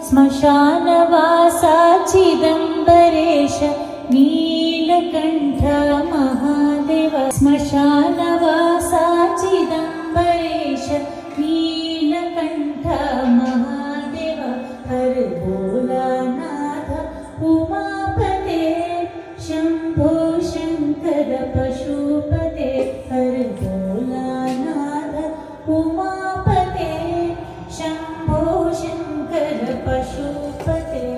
श्मशानवासा चिदम्बरेश नीलकण्ठ महादेव श्मशानवासा चिदम्बरेश नीलकण्ठ महादेव हर भोलानाथ उमापते शम्भो शङ्कर पशुपते हर भोलानाथ उमापते शम्भो शङ्कर पशुपते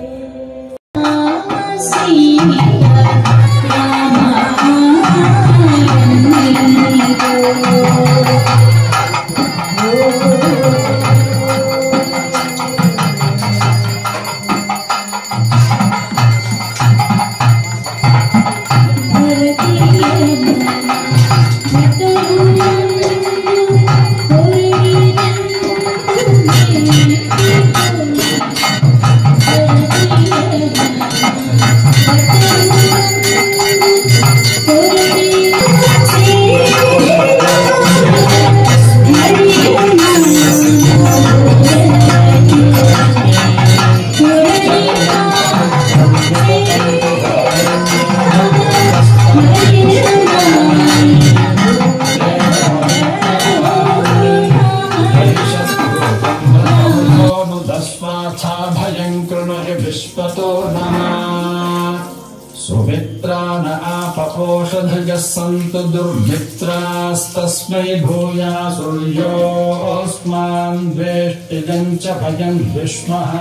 सुमित्रान आपपोषधयः सन्तु दुर्मित्रास्तस्मै भूयासुर्योऽस्मान् द्वेष्टिजं च भयं विष्मः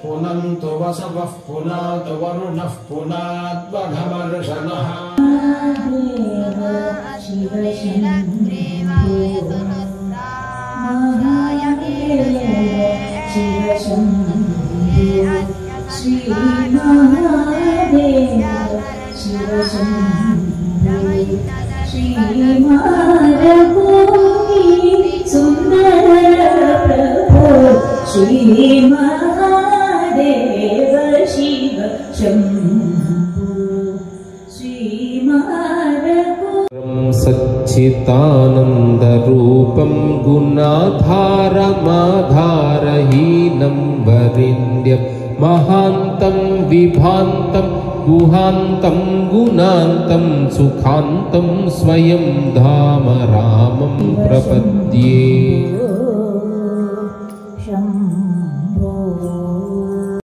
पुनन्तु वसवः पुनातु वरुणः पुनात्वघमर्षणः श्री महादेव शिव शम्भो श्री महारघुवी सुंदर प्रभो श्री महादेव शिव शम्भो श्री महारघु सच्चिदानन्दरूपं गुणाधारमाधारहीनं वरेण्यं महान्तं विभान्तं गुहान्तं गुणान्तं सुखान्तं स्वयं धाम रामं प्रपद्ये।